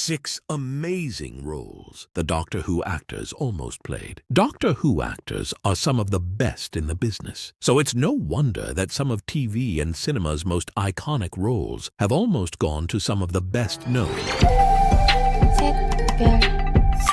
6 amazing roles the Doctor Who actors almost played. Doctor Who actors are some of the best in the business, so it's no wonder that some of TV and cinema's most iconic roles have almost gone to some of the best known.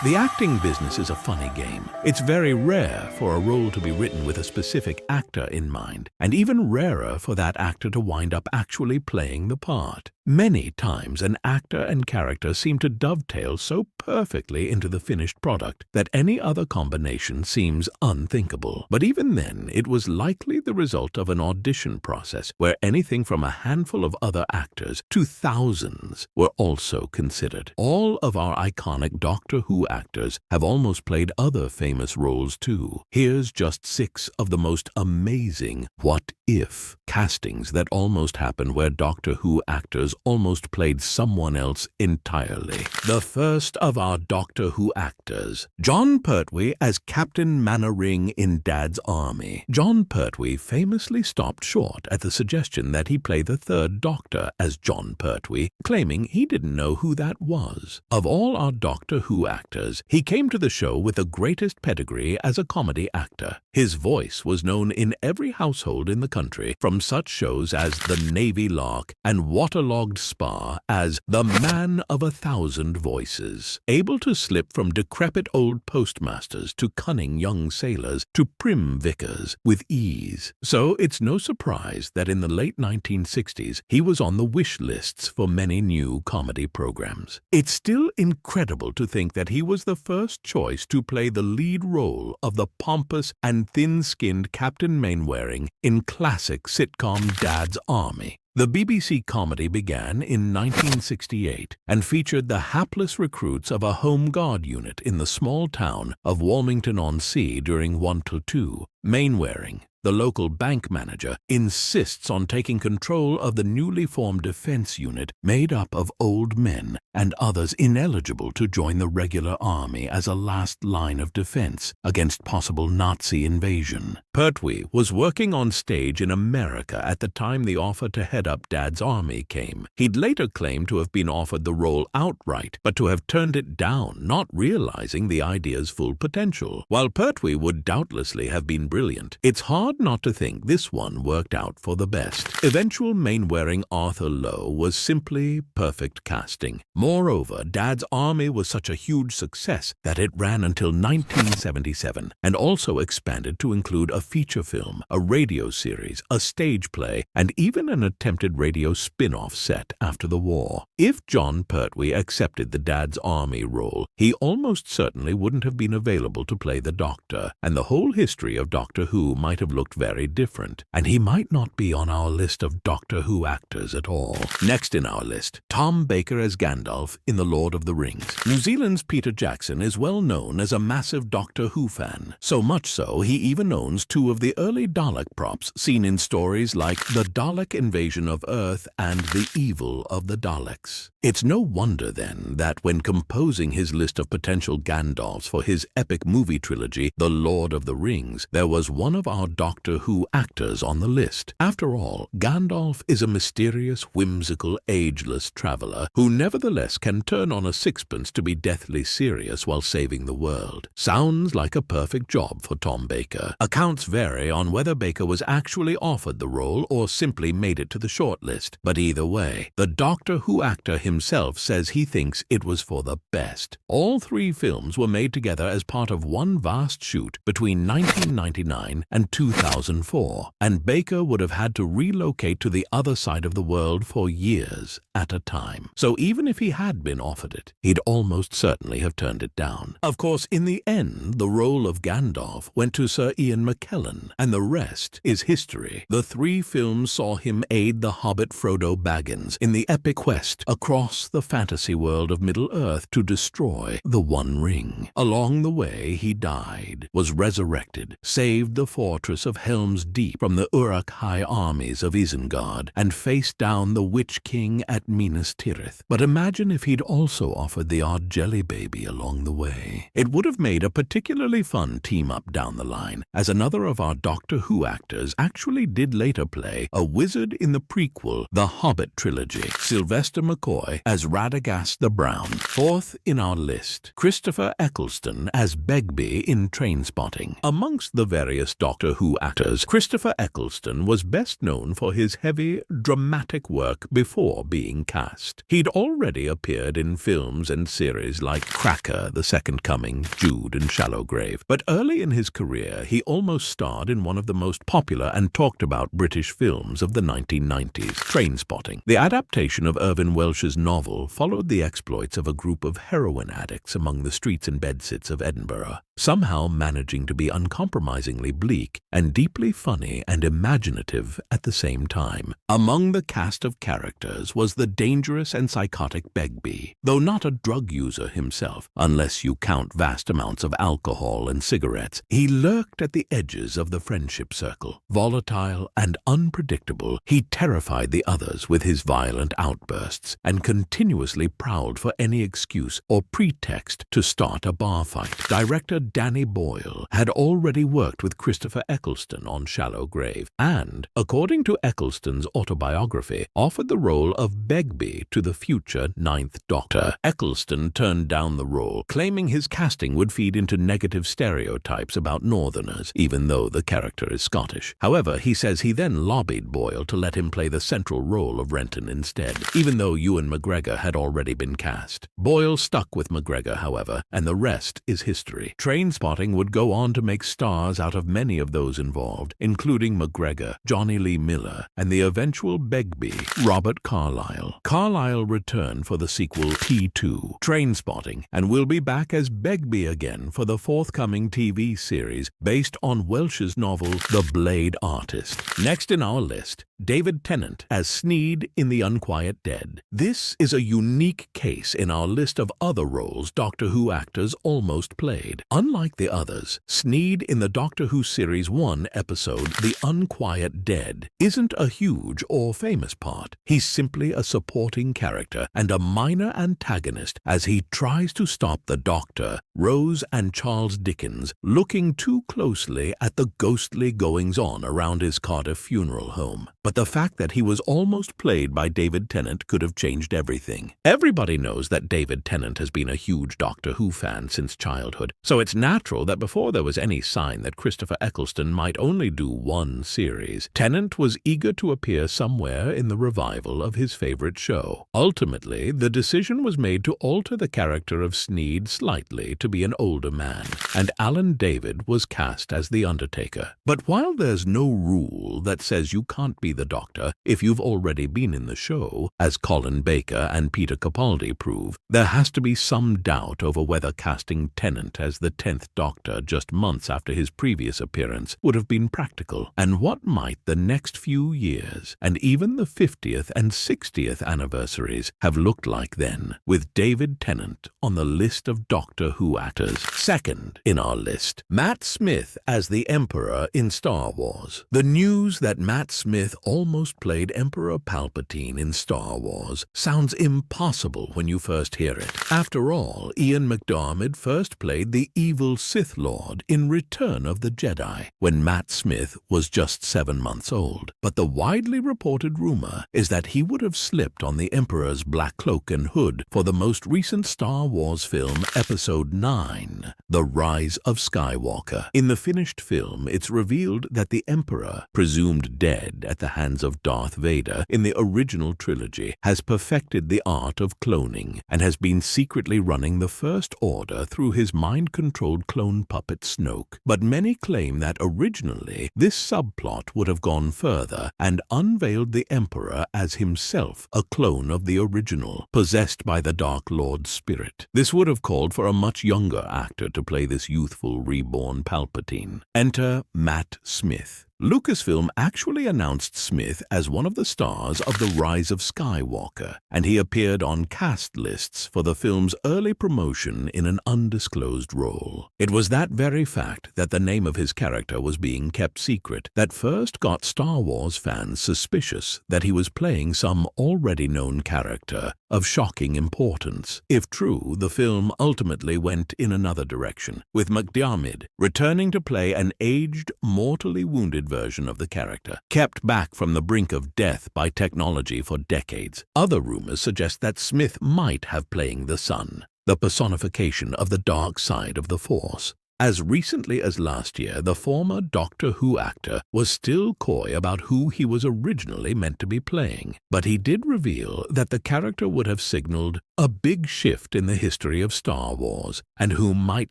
The acting business is a funny game. It's very rare for a role to be written with a specific actor in mind, and even rarer for that actor to wind up actually playing the part. Many times an actor and character seem to dovetail so perfectly into the finished product that any other combination seems unthinkable. But even then, it was likely the result of an audition process where anything from a handful of other actors to thousands were also considered. All of our iconic Doctor Who actors have almost played other famous roles too. Here's just 6 of the most amazing what-if castings that almost happened where Doctor Who actors almost played someone else entirely. The first of our Doctor Who actors, Jon Pertwee as Captain Mainwaring in Dad's Army. Jon Pertwee famously stopped short at the suggestion that he play the third Doctor as Jon Pertwee, claiming he didn't know who that was. Of all our Doctor Who actors, he came to the show with the greatest pedigree as a comedy actor. His voice was known in every household in the country, from such shows as The Navy Lark and Waterlogged Spa as the Man of 1,000 Voices. Able to slip from decrepit old postmasters to cunning young sailors to prim vicars with ease. So it's no surprise that in the late 1960s he was on the wish lists for many new comedy programs. It's still incredible to think that he was the first choice to play the lead role of the pompous and thin-skinned Captain Mainwaring in classic sitcom Dad's Army. The BBC comedy began in 1968 and featured the hapless recruits of a Home Guard unit in the small town of Walmington-on-Sea during World War II. Mainwaring, the local bank manager, insists on taking control of the newly formed defense unit made up of old men and others ineligible to join the regular army as a last line of defense against possible Nazi invasion. Pertwee was working on stage in America at the time the offer to head up Dad's Army came. He'd later claimed to have been offered the role outright, but to have turned it down, not realizing the idea's full potential. While Pertwee would doubtlessly have been brilliant, it's hard not to think this one worked out for the best. Eventual Mainwaring Arthur Lowe was simply perfect casting. Moreover, Dad's Army was such a huge success that it ran until 1977 and also expanded to include a feature film, a radio series, a stage play, and even an attempted radio spin-off set after the war. If Jon Pertwee accepted the Dad's Army role, he almost certainly wouldn't have been available to play the Doctor, and the whole history of Doctor Who might have looked very different, and he might not be on our list of Doctor Who actors at all. Next in our list, Tom Baker as Gandalf in The Lord of the Rings. New Zealand's Peter Jackson is well known as a massive Doctor Who fan, so much so he even owns 2 of the early Dalek props seen in stories like The Dalek Invasion of Earth and The Evil of the Daleks. It's no wonder then that when composing his list of potential Gandalfs for his epic movie trilogy, The Lord of the Rings, there was one of our Doctor Who actors on the list. After all, Gandalf is a mysterious, whimsical, ageless traveler who nevertheless can turn on a sixpence to be deathly serious while saving the world. Sounds like a perfect job for Tom Baker. Accounts vary on whether Baker was actually offered the role or simply made it to the shortlist, but either way, the Doctor Who actor himself says he thinks it was for the best. All 3 films were made together as part of one vast shoot between 1999 and 2004, and Baker would have had to relocate to the other side of the world for years at a time. So even if he had been offered it, he'd almost certainly have turned it down. Of course, in the end, the role of Gandalf went to Sir Ian McKellen, and the rest is history. The 3 films saw him aid the Hobbit Frodo Baggins in the epic quest across the fantasy world of Middle-earth to destroy the One Ring. Along the way, he died, was resurrected, saved the fortress of Helm's Deep from the Uruk-hai armies of Isengard and faced down the Witch King at Minas Tirith. But imagine if he'd also offered the odd jelly baby along the way. It would have made a particularly fun team-up down the line, as another of our Doctor Who actors actually did later play a wizard in the prequel, The Hobbit trilogy, Sylvester McCoy as Radagast the Brown. Fourth in our list, Christopher Eccleston as Begbie in Trainspotting. Amongst the various Doctor Who actors, Christopher Eccleston was best known for his heavy, dramatic work before being cast. He'd already appeared in films and series like Cracker, The Second Coming, Jude, and Shallow Grave. But early in his career, he almost starred in one of the most popular and talked about British films of the 1990s, Trainspotting. The adaptation of Irvine Welsh's novel followed the exploits of a group of heroin addicts among the streets and bedsits of Edinburgh, somehow managing to be uncompromisingly bleak and deeply funny and imaginative at the same time. Among the cast of characters was the dangerous and psychotic Begbie, though not a drug user himself, unless you count vast amounts of alcohol and cigarettes. He lurked at the edges of the friendship circle. Volatile and unpredictable, he terrified the others with his violent outbursts and continuously prowled for any excuse or pretext to start a bar fight. Director Danny Boyle had already worked with Christopher Eccleston on Shallow Grave and, according to Eccleston's autobiography, offered the role of Begbie to the future Ninth Doctor. Eccleston turned down the role, claiming his casting would feed into negative stereotypes about Northerners, even though the character is Scottish. However, he says he then lobbied Boyle to let him play the central role of Renton instead, even though Ewan McGregor had already been cast. Boyle stuck with McGregor, however, and the rest is history. Trainspotting would go on to make stars out of many of those involved, including McGregor, Johnny Lee Miller, and the eventual Begbie, Robert Carlyle. Carlyle returned for the sequel T2, Trainspotting, and will be back as Begbie again for the forthcoming TV series based on Welsh's novel The Blade Artist. Next in our list, David Tennant as Sneed in The Unquiet Dead. This is a unique case in our list of other roles Doctor Who actors almost played. Unlike the others, Sneed in the Doctor Who Series 1 episode The Unquiet Dead isn't a huge or famous part. He's simply a supporting character and a minor antagonist as he tries to stop the Doctor, Rose and Charles Dickens, looking too closely at the ghostly goings-on around his Cardiff funeral home. But the fact that he was almost played by David Tennant could have changed everything. Everybody knows that David Tennant has been a huge Doctor Who fan since childhood, so it's natural that before there was any sign that Christopher Eccleston might only do one series, Tennant was eager to appear somewhere in the revival of his favorite show. Ultimately, the decision was made to alter the character of Sneed slightly to be an older man, and Alan David was cast as the Undertaker. But while there's no rule that says you can't be the Doctor if you've already been in the show, as Colin Baker and Peter Capaldi prove, there has to be some doubt over whether casting Tennant as the 10th Doctor just months after his previous appearance would have been practical, and what might the next few years, and even the 50th and 60th anniversaries, have looked like then, with David Tennant on the list of Doctor Who actors. Second in our list, Matt Smith as the Emperor in Star Wars. The news that Matt Smith almost played Emperor Palpatine in Star Wars sounds impossible when you first hear it. After all, Ian McDiarmid first played the evil Sith Lord in Return of the Jedi, when Matt Smith was just 7 months old. But the widely reported rumor is that he would have slipped on the Emperor's black cloak and hood for the most recent Star Wars film, Episode 9, The Rise of Skywalker. In the finished film, it's revealed that the Emperor, presumed dead at the hands of Darth Vader in the original trilogy, has perfected the art of cloning and has been secretly running the First Order through his mind-controlled clone puppet Snoke. But many claim that originally this subplot would have gone further and unveiled the Emperor as himself a clone of the original, possessed by the Dark Lord's spirit. This would have called for a much younger actor to play this youthful reborn Palpatine. Enter Matt Smith. Lucasfilm actually announced Smith as one of the stars of The Rise of Skywalker, and he appeared on cast lists for the film's early promotion in an undisclosed role. It was that very fact that the name of his character was being kept secret that first got Star Wars fans suspicious that he was playing some already known character of shocking importance. If true, the film ultimately went in another direction, with McDiarmid returning to play an aged, mortally wounded version of the character, kept back from the brink of death by technology for decades. Other rumors suggest that Smith might have playing the Son, the personification of the dark side of the Force. As recently as last year, the former Doctor Who actor was still coy about who he was originally meant to be playing, but he did reveal that the character would have signaled a big shift in the history of Star Wars, and who might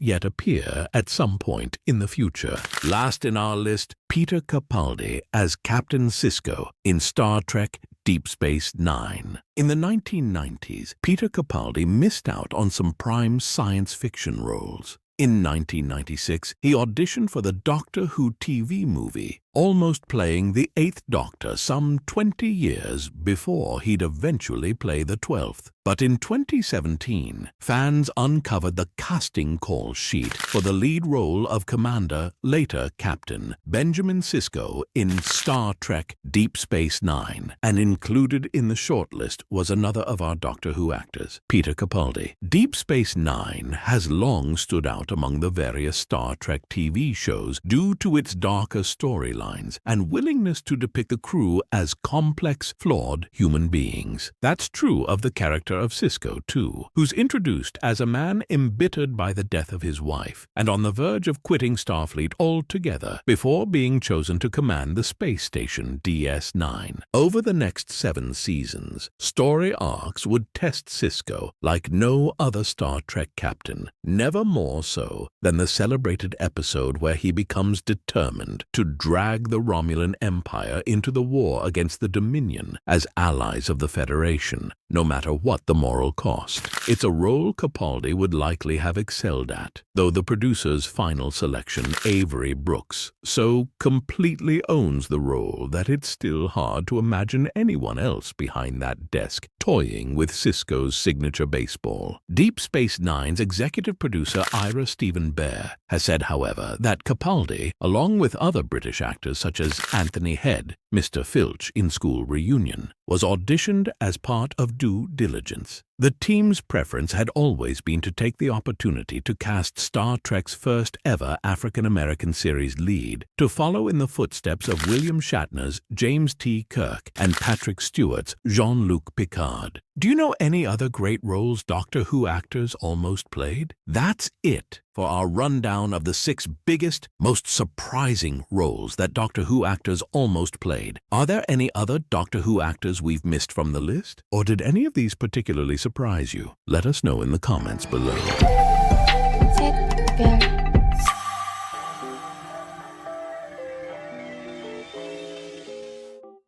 yet appear at some point in the future. Last in our list, Peter Capaldi as Captain Sisko in Star Trek Deep Space Nine. In the 1990s, Peter Capaldi missed out on some prime science fiction roles. In 1996, he auditioned for the Doctor Who TV movie, almost playing the 8th Doctor some 20 years before he'd eventually play the 12th. But in 2017, fans uncovered the casting call sheet for the lead role of Commander, later Captain, Benjamin Sisko in Star Trek Deep Space Nine, and included in the shortlist was another of our Doctor Who actors, Peter Capaldi. Deep Space Nine has long stood out among the various Star Trek TV shows due to its darker storylines and willingness to depict the crew as complex, flawed human beings. That's true of the character of Sisko, too, who's introduced as a man embittered by the death of his wife and on the verge of quitting Starfleet altogether before being chosen to command the space station DS9. Over the next 7 seasons, story arcs would test Sisko like no other Star Trek captain, never more so than the celebrated episode where he becomes determined to drag the Romulan Empire into the war against the Dominion as allies of the Federation, no matter what the moral cost. It's a role Capaldi would likely have excelled at, though the producer's final selection, Avery Brooks, so completely owns the role that it's still hard to imagine anyone else behind that desk toying with Sisko's signature baseball. Deep Space Nine's executive producer Ira Stephen Bear has said, however, that Capaldi, along with other British actors such as Anthony Head, Mr. Filch in School Reunion, was auditioned as part of due diligence. The team's preference had always been to take the opportunity to cast Star Trek's first ever African-American series lead to follow in the footsteps of William Shatner's James T. Kirk and Patrick Stewart's Jean-Luc Picard. Do you know any other great roles Doctor Who actors almost played? That's it for our rundown of the 6 biggest, most surprising roles that Doctor Who actors almost played. Are there any other Doctor Who actors we've missed from the list? Or did any of these particularly surprise you? Let us know in the comments below.